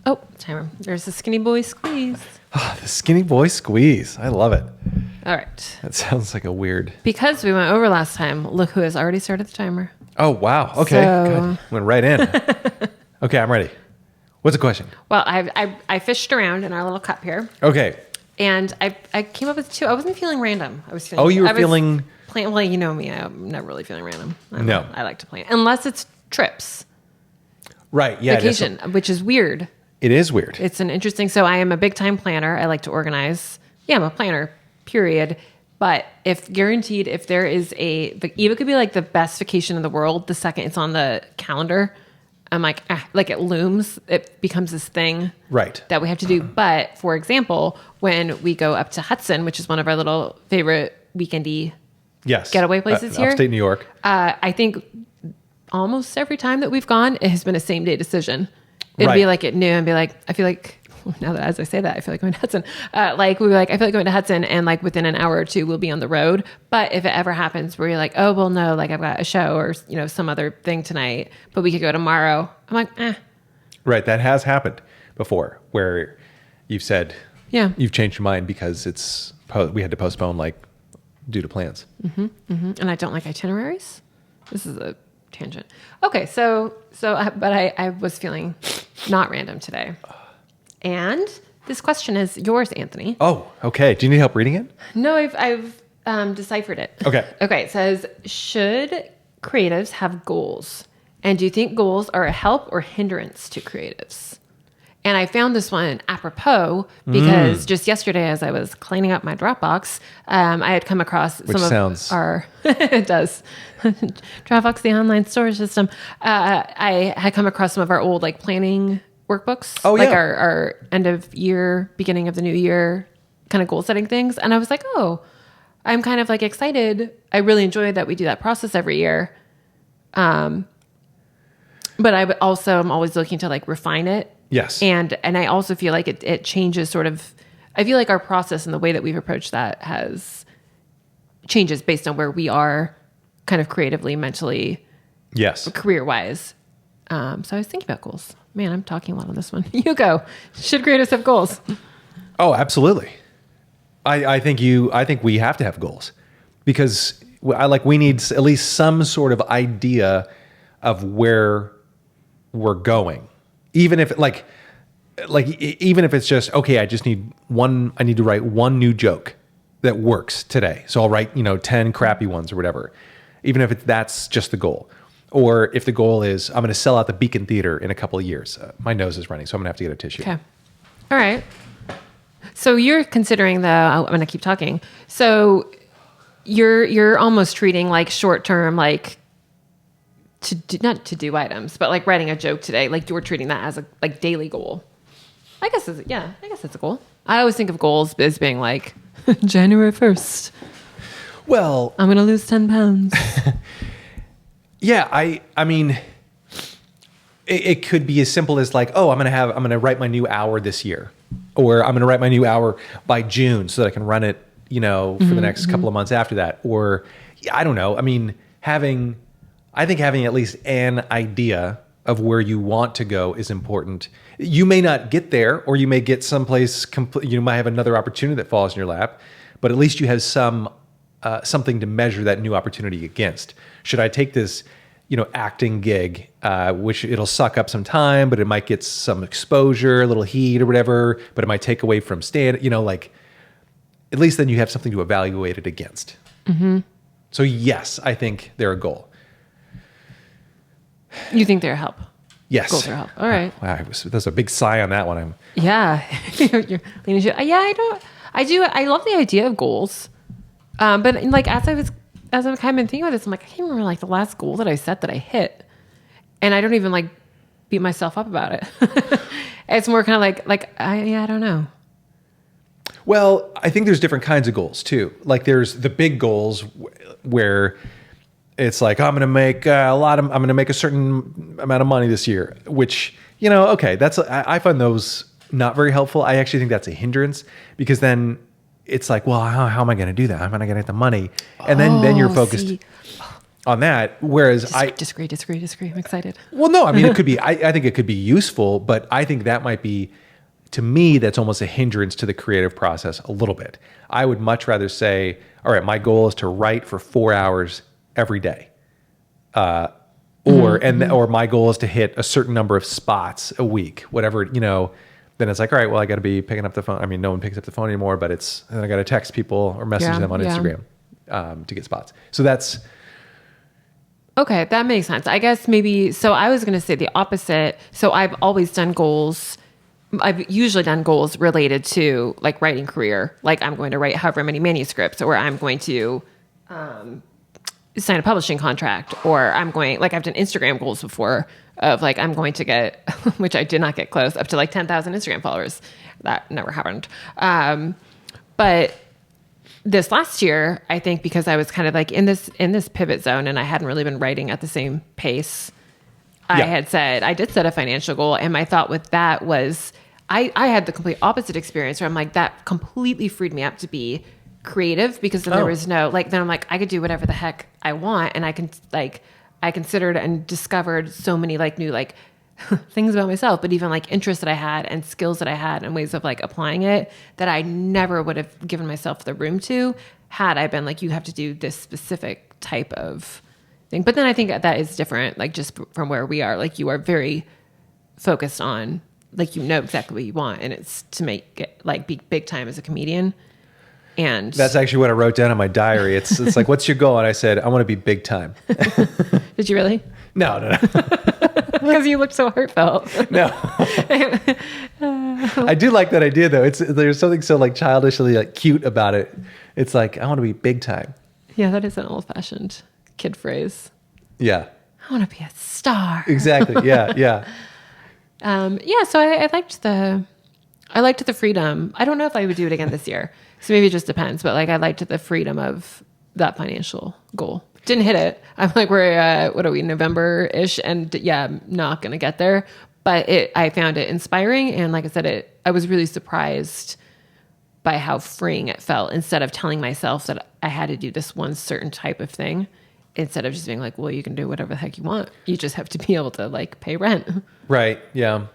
Oh, timer. There's the skinny boy squeeze. Oh, the skinny boy squeeze. I love it. All right. That sounds like a weird. Because we went over last time, look who has already started the timer. Oh, wow. Okay. So- God, went right in. Okay, I'm ready. What's the question? Well, I fished around in our little cup here, Okay. and I came up with two. I wasn't feeling random. I was feeling. Oh, you were I was feeling. Well, you know me. I'm never really feeling random. No. I like to plan. Unless it's trips. Right. Yeah. Vacation, which is weird. It is weird. It's an interesting. So I am a big time planner. I like to organize. Yeah, I'm a planner. Period. But if there is even could be like the best vacation in the world, the second it's on the calendar, I'm like it looms. It becomes this thing, Right. that we have to do. But for example, when we go up to Hudson, which is one of our little favorite weekendy Yes. getaway places here, Upstate New York. I think almost every time that we've gone, it has been a same day decision. It'd be Right. like at noon and be like, I feel like, now that as I say that, I feel like going to Hudson. I feel like going to Hudson, and like within an hour or two, we'll be on the road. But if it ever happens where you're like, oh, well, no, like I've got a show or, some other thing tonight, but we could go tomorrow. I'm like, Right. That has happened before where you've said, yeah. you've changed your mind because we had to postpone due to plans. And I don't like itineraries. This is a tangent. Okay. But I was feeling not random today. And this question is yours, Anthony. Oh, okay. Do you need help reading it? No, I've deciphered it. Okay. Okay. It says, should creatives have goals? And do you think goals are a help or hindrance to creatives? And I found this one apropos because just yesterday, as I was cleaning up my Dropbox, I had come across it does. Dropbox, the online storage system. I had come across some of our old planning workbooks. Oh, yeah. Our end of year, beginning of the new year kind of goal setting things. And I was like, oh, I'm kind of excited. I really enjoy that we do that process every year. But I'm always looking to refine it. Yes. And I also feel like it changes sort of, I feel like our process and the way that we've approached that changes based on where we are kind of creatively, mentally, Yes. career wise. So I was thinking about goals. Man, I'm talking a lot on this one. You go. Should creatives have goals? Oh, absolutely. I think we have to have goals because we need at least some sort of idea of where we're going. Even if even if it's just, okay, I need to write one new joke that works today. So I'll write, 10 crappy ones or whatever. Even if that's just the goal. Or if the goal is, I'm going to sell out the Beacon Theater in a couple of years. My nose is running, so I'm going to have to get a tissue. Okay. All right. So you're considering I'm going to keep talking. So you're almost treating short term, not to do items, but writing a joke today, you're treating that as a daily goal. I guess it's a goal. I always think of goals as being January 1st. Well, I'm going to lose 10 pounds. Yeah, I mean, it could be as simple as I'm going to write my new hour this year, or I'm going to write my new hour by June so that I can run it, for the next couple of months after that. Or I don't know. I mean, I think having at least an idea of where you want to go is important. You may not get there, or you may get someplace you might have another opportunity that falls in your lap, but at least you have something to measure that new opportunity against. Should I take this, acting gig, which it'll suck up some time, but it might get some exposure, a little heat or whatever, but it might take away from at least then you have something to evaluate it against. Mm-hmm. So yes, I think they're a goal. You think they're a help? Yes. Goals are a help. All right. Wow, there's a big sigh on that one. Yeah. You're leaning to, I love the idea of goals. But as I've kind of been thinking about this, I'm I can't remember the last goal that I set that I hit, and I don't even beat myself up about it. It's more kind of I don't know. Well, I think there's different kinds of goals too. There's the big goals where it's I'm going to make I'm going to make a certain amount of money this year, which, okay, I find those not very helpful. I actually think that's a hindrance because then it's well, how am I going to do that? How am I going to get the money? And then you're focused. on that. Whereas disagree. I'm excited. well, no, I mean, it could be, I think it could be useful, but I think that might be, to me, that's almost a hindrance to the creative process a little bit. I would much rather say, all right, my goal is to write for 4 hours every day. Or my goal is to hit a certain number of spots a week, whatever, then it's like, all right, well, I got to be picking up the phone. I mean, no one picks up the phone anymore, but I got to text people or message them on Instagram to get spots. So that's... Okay, that makes sense. I guess maybe, so I was going to say the opposite. So I've always done goals. I've usually done goals related to like writing career. Like I'm going to write however many manuscripts, or I'm going to sign a publishing contract, or I'm going, like I've done Instagram goals before of like, I'm going to get, which I did not get close, up to like 10,000 Instagram followers. That never happened. But this last year, I think because I was kind of like in this pivot zone and I hadn't really been writing at the same pace, I did set a financial goal. And my thought with that was I had the complete opposite experience where I'm like, that completely freed me up to be creative because then there was no, like, then I'm like, I could do whatever the heck I want. And I considered and discovered so many like new, like things about myself, but even like interests that I had and skills that I had and ways of like applying it that I never would have given myself the room to had I been like, you have to do this specific type of thing. But then I think that is different, like just from where we are, like you are very focused on, like, exactly what you want. And it's to make it like be big time as a comedian. And that's actually what I wrote down in my diary. It's like, what's your goal? And I said, I want to be big time. Did you really? No. Because you looked so heartfelt. No. I do like that idea though. There's something so like childishly like cute about it. It's like, I want to be big time. Yeah, that is an old fashioned kid phrase. Yeah. I want to be a star. Exactly. Yeah. So I liked the freedom. I don't know if I would do it again this year. So maybe it just depends, but like I liked the freedom of that financial goal. Didn't hit it. I'm like, we're what are we, November-ish, and I'm not gonna get there. But I found it inspiring, and like I said, I was really surprised by how freeing it felt. Instead of telling myself that I had to do this one certain type of thing, instead of just being like, well, you can do whatever the heck you want. You just have to be able to like pay rent. Right. Yeah.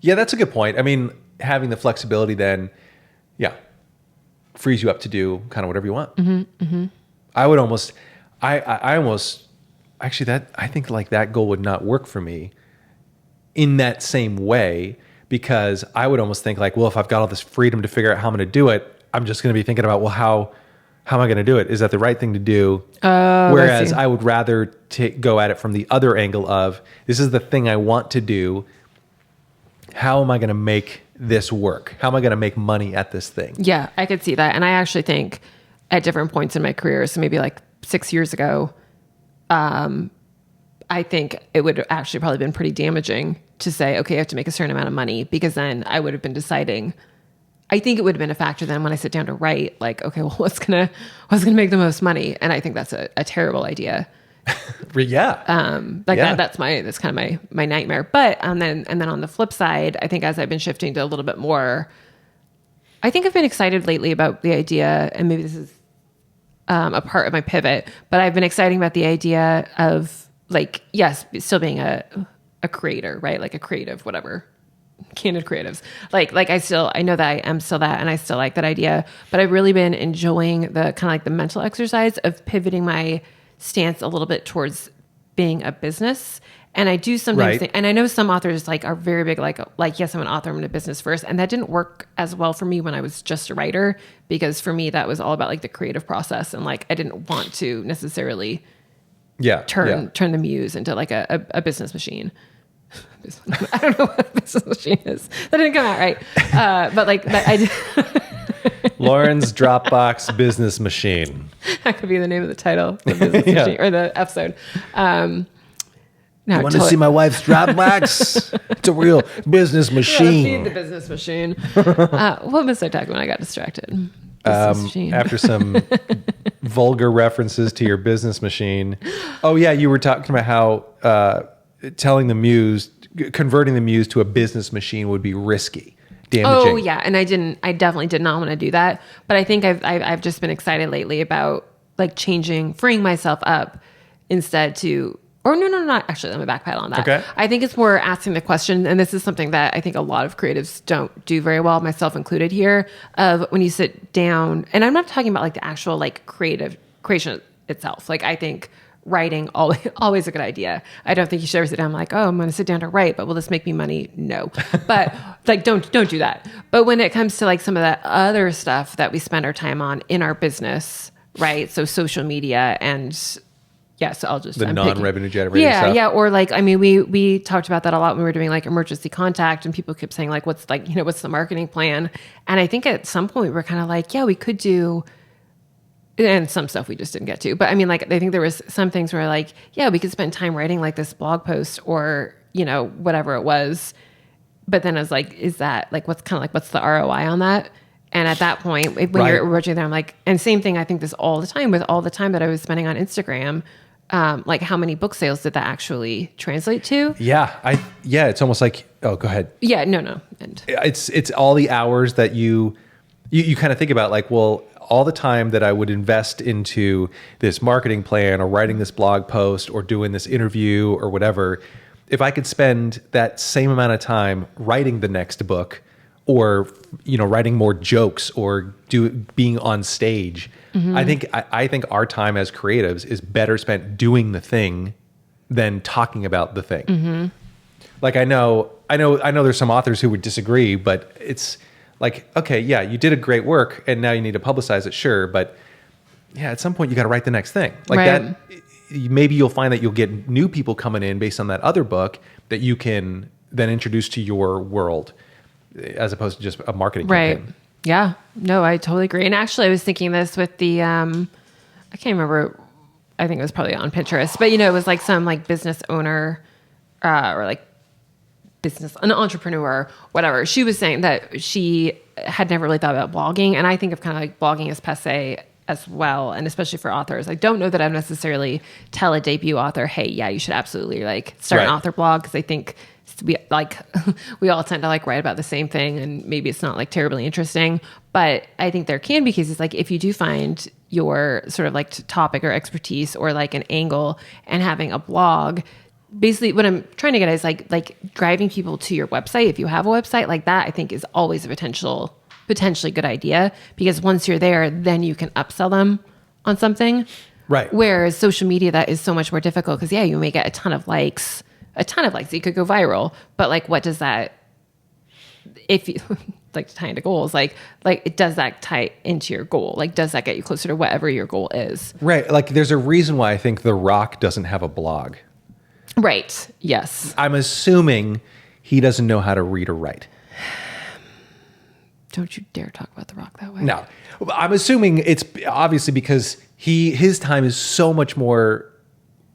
Yeah, that's a good point. I mean, having the flexibility then, frees you up to do kind of whatever you want. Mm-hmm, mm-hmm. I think like that goal would not work for me in that same way, because I would almost think like, well, if I've got all this freedom to figure out how I'm going to do it, I'm just going to be thinking about, well, how am I going to do it? Is that the right thing to do? Whereas I would rather go at it from the other angle of, this is the thing I want to do. How am I going to make this work? How am I going to make money at this thing? Yeah, I could see that. And I actually think at different points in my career, so maybe like 6 years ago, I think it would actually probably been pretty damaging to say, okay, I have to make a certain amount of money, because then I would have been deciding, I think it would have been a factor then when I sit down to write, like, okay, well, what's gonna make the most money? And I think that's a terrible idea. Yeah. That's kind of my nightmare. But and then on the flip side, I think as I've been shifting to a little bit more, I think I've been excited lately about the idea, and maybe this is a part of my pivot, but I've been excited about the idea of like, yes, still being a creator, right? Like a creative, whatever. Candid creatives. Like I know that I am still that, and I still like that idea, but I've really been enjoying the kind of like the mental exercise of pivoting my stance a little bit towards being a business. And I do sometimes think, and I know some authors like are very big, like, yes, I'm an author, I'm in a business first. And that didn't work as well for me when I was just a writer, because for me, that was all about like the creative process. And like, I didn't want to necessarily turn the muse into like a business machine. I don't know what a business machine is. That didn't come out right. But like I did. Lauren's Dropbox business machine. That could be the name of the title, the business machine, or the episode. No, want to see my wife's Dropbox? It's a real business machine. Feed the business machine. What was I talking when I got distracted? After some vulgar references to your business machine. Oh yeah, you were talking about how converting the muse to a business machine would be risky. Damaging. Oh yeah, and I definitely did not want to do that. But I think I've just been excited lately about like freeing myself up instead to, or no, not actually, let me backpedal on that. Okay. I think it's more asking the question, and this is something that I think a lot of creatives don't do very well, myself included here, of when you sit down, and I'm not talking about like the actual like creative creation itself. Like I think writing always a good idea. I don't think you should ever sit down like, oh, I'm going to sit down to write, but will this make me money? No. But like, don't do that. But when it comes to like some of that other stuff that we spend our time on in our business, right? So social media and yeah, so I'll just... The non-revenue generating stuff. Yeah. Or like, I mean, we talked about that a lot when we were doing like emergency contact and people kept saying like, what's the marketing plan? And I think at some point we were kind of like, yeah, we could do, and some stuff we just didn't get to. But I mean, like, I think there was some things where like, yeah, we could spend time writing like this blog post or, whatever it was. But then I was like, is that like, what's the ROI on that? And at that point, when you're approaching there, I'm like, and same thing, I think this all the time with all the time that I was spending on Instagram. Like how many book sales did that actually translate to? Yeah. It's almost like, oh, go ahead. Yeah, no. And It's all the hours that you kind of think about like, well, all the time that I would invest into this marketing plan or writing this blog post or doing this interview or whatever, if I could spend that same amount of time writing the next book or, writing more jokes or being on stage, I think our time as creatives is better spent doing the thing than talking about the thing. Like I know there's some authors who would disagree, but it's like, okay, yeah, you did a great work and now you need to publicize it. Sure. But yeah, at some point you got to write the next thing like that. Maybe you'll find that you'll get new people coming in based on that other book that you can then introduce to your world as opposed to just a marketing campaign. Yeah, no, I totally agree. And actually I was thinking this with the, I can't remember, I think it was probably on Pinterest, but it was like some like business owner, or like an entrepreneur, whatever. She was saying that she had never really thought about blogging. And I think of kind of like blogging as passe as well. And especially for authors, I don't know that I would necessarily tell a debut author, hey, yeah, you should absolutely like start an author blog. Cause I think we all tend to like write about the same thing and maybe it's not like terribly interesting, but I think there can be cases like if you do find your sort of like topic or expertise or like an angle and having a blog, basically what I'm trying to get at is like driving people to your website. If you have a website like that, I think is always a potentially good idea because once you're there, then you can upsell them on something. Right. Whereas social media, that is so much more difficult because you may get a ton of likes, you could go viral, but like, what does that, if you like to tie into goals, like does that tie into your goal? Like, does that get you closer to whatever your goal is? Right. Like there's a reason why I think The Rock doesn't have a blog. Right. Yes. I'm assuming he doesn't know how to read or write. Don't you dare talk about The Rock that way. No. I'm assuming it's obviously because his time is so much more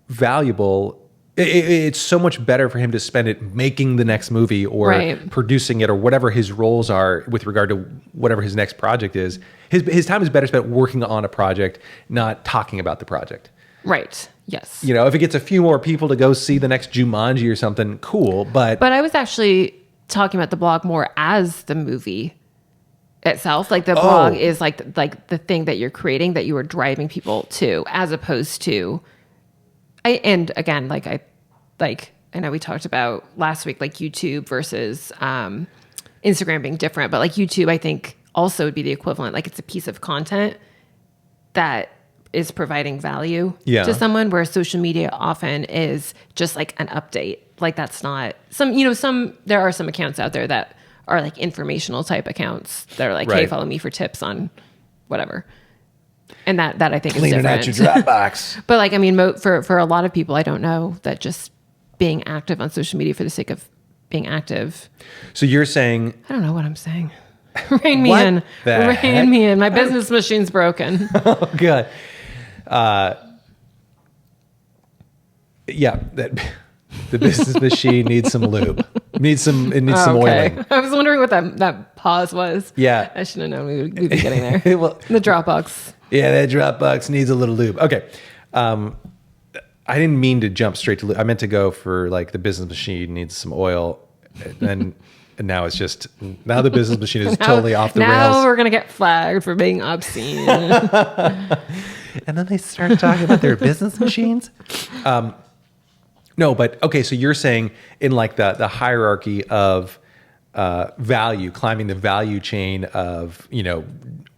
valuable. It's so much better for him to spend it making the next movie or producing it or whatever his roles are with regard to whatever his next project is. His time is better spent working on a project, not talking about the project. Right. Yes. If it gets a few more people to go see the next Jumanji or something, cool. But I was actually talking about the blog more as the movie itself. Like the blog is like the thing that you're creating that you are driving people to, as opposed to, and again, I know we talked about last week, like YouTube versus Instagram being different, but like YouTube, I think also would be the equivalent. Like it's a piece of content that is providing value to someone, where social media often is just like an update. Like that's not there are some accounts out there that are like informational type accounts that are like, hey, follow me for tips on whatever. And that I think is different. Cleaning out your Dropbox. But like, I mean, for a lot of people, I don't know that just being active on social media for the sake of being active. So you're saying... I don't know what I'm saying. Rein me in. Rein me in. My business machine's broken. Oh, God. Yeah, the business machine needs some lube. It needs some oiling. I was wondering what that pause was. Yeah. I should have known we'd be getting there. Well, the Dropbox. Yeah, that Dropbox needs a little lube. Okay. I didn't mean to jump straight to lube. I meant to go for like the business machine needs some oil. And now it's just, now the business machine is totally off the rails. Now we're going to get flagged for being obscene. And then they start talking about their business machines. No, but okay. So you're saying in like the hierarchy of value, climbing the value chain of,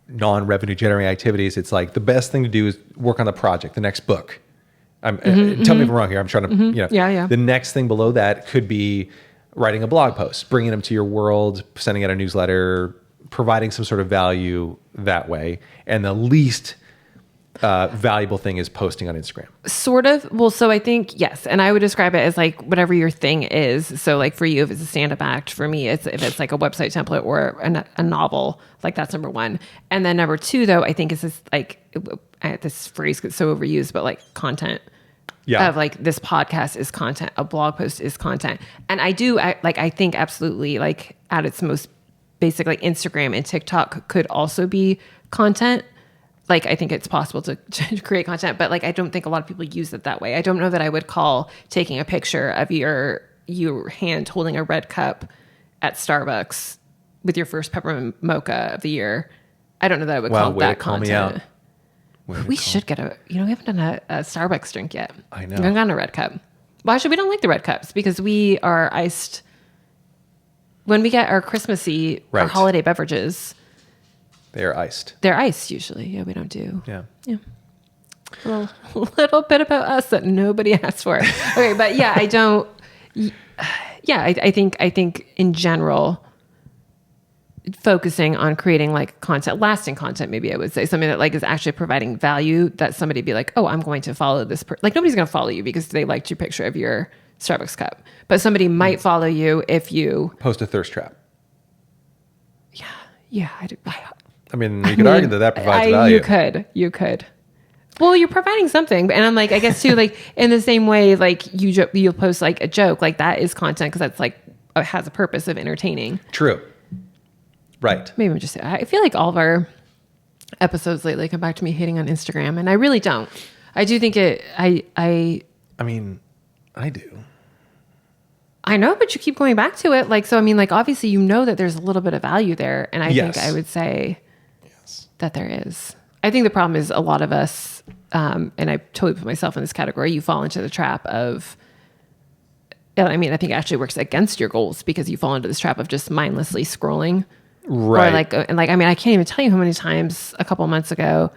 non-revenue generating activities, it's like the best thing to do is work on the project, the next book. Tell me if I'm wrong here. I'm trying to, Yeah. The next thing below that could be writing a blog post, bringing them to your world, sending out a newsletter, providing some sort of value that way. And the least valuable thing is posting on Instagram. Sort of. Well, so I think, yes. And I would describe it as like whatever your thing is. So like for you, if it's a stand-up act, for me, if it's like a website template or a novel, like that's number one. And then number two, though, I think is this like, this phrase gets so overused, but like content. Yeah. Of like this podcast is content, a blog post is content. And I think absolutely like at its most basic, like Instagram and TikTok could also be content. Like, I think it's possible to create content, but like, I don't think a lot of people use it that way. I don't know that I would call taking a picture of your hand holding a red cup at Starbucks with your first peppermint mocha of the year. I don't know that I would call that content. We should get we haven't done a Starbucks drink yet. I know. We haven't gotten a red cup. Well, actually, we don't like the red cups because we are iced. When we get our Christmassy or holiday beverages, they are iced. They're iced usually. Yeah, we don't do. Yeah. A little bit about us that nobody asked for. Okay, but yeah, I don't. Yeah, I think in general, focusing on creating like content, lasting content, maybe I would say something that like is actually providing value that somebody be like, oh, I'm going to follow this. Like nobody's going to follow you because they liked your picture of your Starbucks cup, but somebody might follow you if you post a thirst trap. Yeah. I mean, you could argue that provides value. You could. Well, you're providing something, and I'm like, I guess too, like in the same way, like you'll post like a joke, like that is content because that's like has a purpose of entertaining. True. Right. Maybe I'm just. I feel like all of our episodes lately come back to me hating on Instagram, and I really don't. I do think it. I mean, I do. I know, but you keep going back to it. Like, so I mean, like obviously you know that there's a little bit of value there, and I think I would say that there is. I think the problem is a lot of us, and I totally put myself in this category, you fall into the trap of, I mean, I think it actually works against your goals because you fall into this trap of just mindlessly scrolling. Right. Or I mean, I can't even tell you how many times a couple of months ago,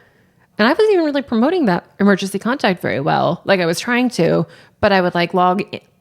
and I wasn't even really promoting that emergency contact very well. Like I was trying to, but I would like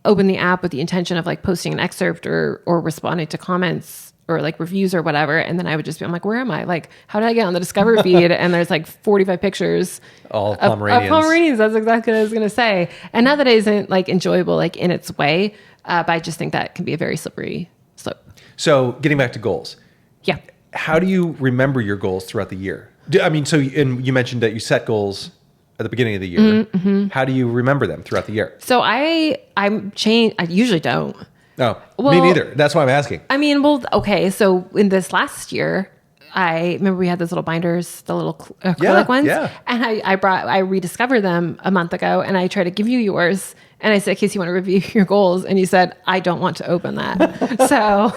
open the app with the intention of like posting an excerpt or responding to comments or like reviews or whatever. And then I would just be, I'm like, where am I? Like, how did I get on the Discover feed? And there's like 45 pictures. All Pomeranians. Of Pomeranians. That's exactly what I was going to say. And not that it isn't like enjoyable, like in its way. But I just think that can be a very slippery slope. So getting back to goals. Yeah. How do you remember your goals throughout the year? And you mentioned that you set goals at the beginning of the year. Mm-hmm. How do you remember them throughout the year? So I usually don't. No, me neither. That's why I'm asking. I mean, well, okay. So in this last year, I remember we had those little binders, the little acrylic ones. Yeah. And I rediscovered them a month ago, and I tried to give you yours. And I said, Casey, you want to review your goals? And you said, I don't want to open that. So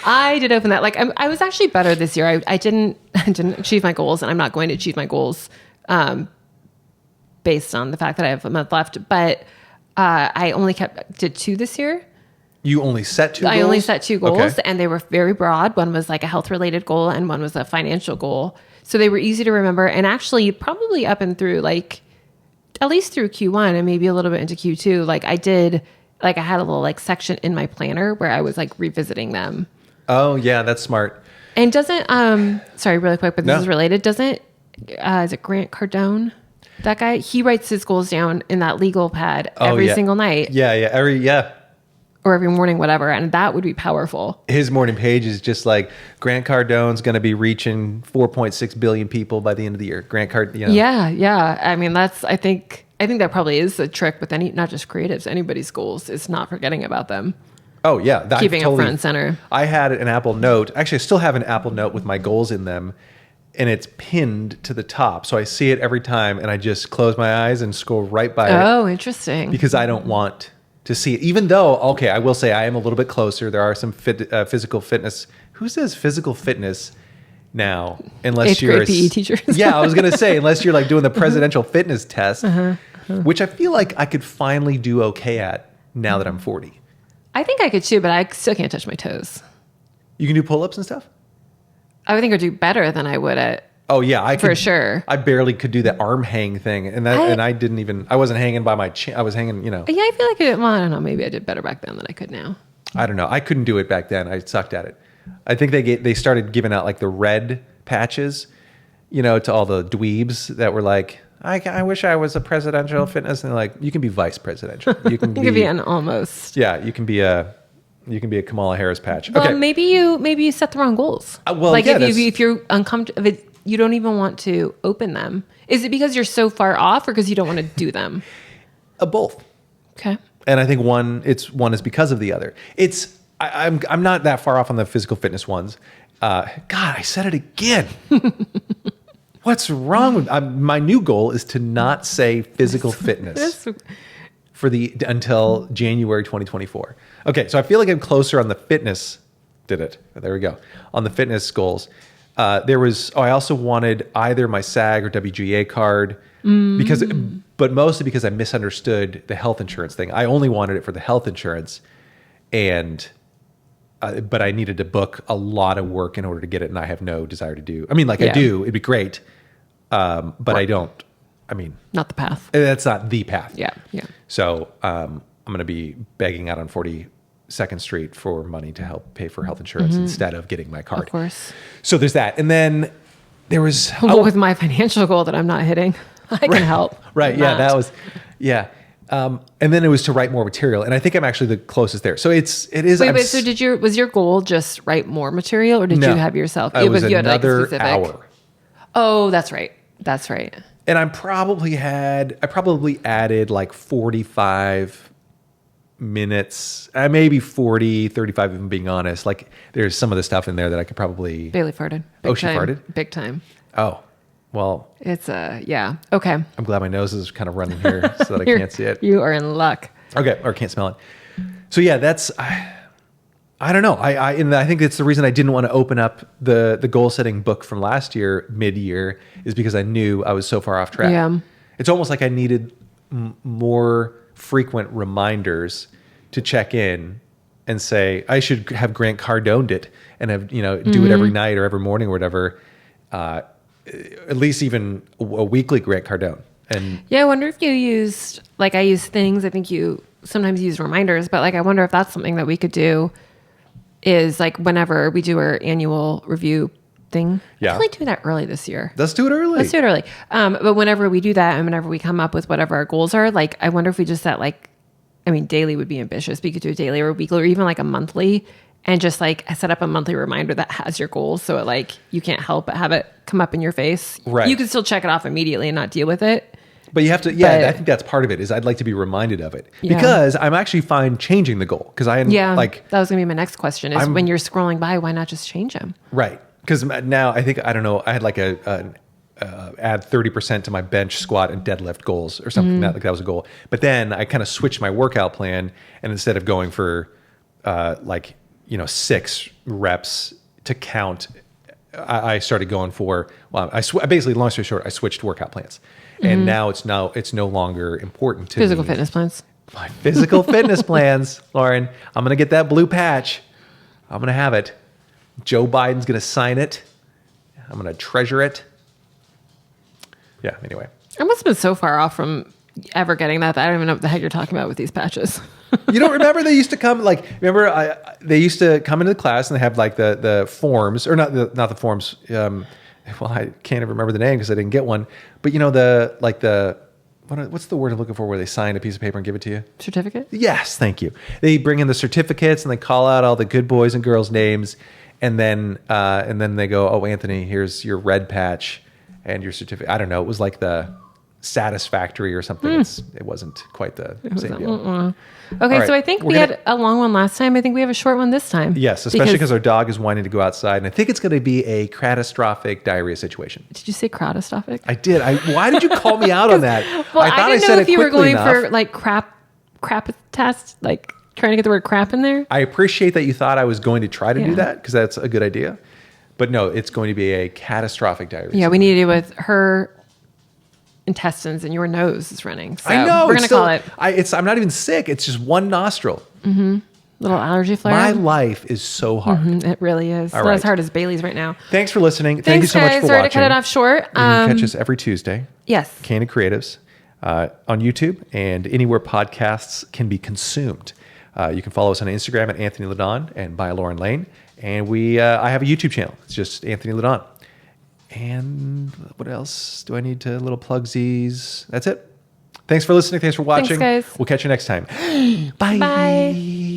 I did open that. Like I was actually better this year. I didn't achieve my goals, and I'm not going to achieve my goals based on the fact that I have a month left. But I only did 2 this year. You only set 2 goals? I only set 2 goals, and they were very broad. One was like a health-related goal, and one was a financial goal. So they were easy to remember, and actually probably up and through like at least through Q1 and maybe a little bit into Q2. Like I had a little like section in my planner where I was like revisiting them. Oh yeah, that's smart. And doesn't sorry, really quick, but this is related. Doesn't is it Grant Cardone? That guy, he writes his goals down in that legal pad every single night. Yeah. Or every morning, whatever. And that would be powerful. His morning page is just like, Grant Cardone's going to be reaching 4.6 billion people by the end of the year. Grant Cardone. Yeah. I mean, I think that probably is a trick with not just creatives, anybody's goals is not forgetting about them. Oh yeah. Keeping it front and center. I had an Apple Note. Actually, I still have an Apple Note with my goals in them, and it's pinned to the top. So I see it every time, and I just close my eyes and scroll right by it. Oh, interesting. Because I don't want to see it. Even though, okay, I will say I am a little bit closer. There are some physical fitness. Who says physical fitness now, unless 8th you're grade PE teachers. Yeah, I was gonna say unless you're like doing the presidential fitness test, which I feel like I could finally do okay at now that I'm 40. I think I could too, but I still can't touch my toes. You can do pull-ups and stuff. I would think I'd do better than I would at. Oh yeah, I could, for sure. I barely could do the arm hang thing, and I didn't even. I wasn't hanging by my chin. I was hanging, Yeah, I feel like well, I don't know. Maybe I did better back then than I could now. I don't know. I couldn't do it back then. I sucked at it. I think they started giving out like the red patches, to all the dweebs that were like, I wish I was a presidential fitness, and they're like, you can be vice presidential. You can You could be an almost. Yeah, you can be a Kamala Harris patch. Well, Okay. maybe you set the wrong goals. Well, like yeah, if you're uncomfortable, you don't even want to open them. Is it because you're so far off, or because you don't want to do them? Both. Okay. And I think one is because of the other. I'm not that far off on the physical fitness ones. God, I said it again. What's wrong with my new goal is to not say physical fitness until January 2024. Okay, so I feel like I'm closer on the fitness. There we go. On the fitness goals. I also wanted either my SAG or WGA card but mostly because I misunderstood the health insurance thing. I only wanted it for the health insurance, but I needed to book a lot of work in order to get it, and I have no desire to do. I mean, I do. It'd be great, but right. I don't. I mean, not the path. That's not the path. Yeah, yeah. So I'm going to be begging out on 42nd Street for money to help pay for health insurance instead of getting my card. Of course. So there's that, and then there was with my financial goal that I'm not hitting. I can help. Right. Yeah. That was. Yeah. And then it was to write more material, and I think I'm actually the closest there. So it is. Wait. So was your goal just write more material, or did you have yourself? It was you had another like specific hour. Oh, that's right. That's right. And I probably added like 45 minutes, maybe 40, 35, if I'm being honest. Like there's some of the stuff in there that I could probably. Bailey farted. She farted? Big time. Oh. Well, it's yeah. Okay. I'm glad my nose is kind of running here so that I can't see it. You are in luck. Okay, or can't smell it. So yeah, that's I don't know. I think it's the reason I didn't want to open up the goal setting book from last year mid-year is because I knew I was so far off track. Yeah. It's almost like I needed more frequent reminders to check in and say I should have Grant Cardoned it and have do it every night or every morning or whatever. At least even a weekly Grant Cardone. And yeah, I wonder if you used, like I use things, I think you sometimes use reminders, but like I wonder if that's something that we could do is like whenever we do our annual review thing. Yeah. Let's do that early this year. Let's do it early. But whenever we do that and whenever we come up with whatever our goals are, like I wonder if we just set daily would be ambitious, but you could do a daily or a weekly or even like a monthly. And just like set up a monthly reminder that has your goals, so it you can't help but have it come up in your face. Right. You can still check it off immediately and not deal with it. But you have to. Yeah, I think that's part of it. Is I'd like to be reminded of it because I'm actually fine changing the goal because I that was gonna be my next question. Is when you're scrolling by, why not just change them? Right. Because now I don't know. I had like add 30% to my bench, squat, and deadlift goals or something. That was a goal. But then I kind of switched my workout plan, and instead of going for 6 reps to count, I started going for, basically, long story short, I switched workout plans. And now it's no longer important to physical fitness plans. My physical fitness plans, Lauren. I'm going to get that blue patch. I'm going to have it. Joe Biden's going to sign it. I'm going to treasure it. Yeah, anyway. I must have been so far off from ever getting that I don't even know what the heck you're talking about with these patches. You don't remember they used to come they used to come into the class and they have like the forms or not the forms. I can't even remember the name because I didn't get one. But what's the word I'm looking for where they sign a piece of paper and give it to you? Certificate? Yes, thank you. They bring in the certificates and they call out all the good boys and girls names and then they go, "Oh, Anthony, here's your red patch and your certificate." I don't know. It was like the Satisfactory or something. It wasn't quite the same deal. Okay, right, so I think we had a long one last time. I think we have a short one this time. Yes, especially because our dog is wanting to go outside, and I think it's going to be a catastrophic diarrhea situation. Did you say catastrophic? I did. Why did you call me out on that? Well, I didn't know if you were going for like crap test, like trying to get the word crap in there. I appreciate that you thought I was going to try to do that because that's a good idea. But no, it's going to be a catastrophic diarrhea. Yeah, we need to do with her intestines and your nose is running. So I know. we're going to call it. I'm not even sick. It's just one nostril. Little allergy flare. My life is so hard. It really is. All Not right. as hard as Bailey's right now. Thanks for listening. Thank Thanks, you so guys. much for Sorry watching. to cut it off short. You can catch us every Tuesday. Yes. Candid Creatives on YouTube and anywhere podcasts can be consumed. You can follow us on Instagram at Anthony Ladon and by Lauren Lane. And I have a YouTube channel. It's just Anthony Ladon. And what else do I need to little plugsies? That's it. Thanks for listening. Thanks for watching. Thanks, guys. We'll catch you next time. Bye. Bye.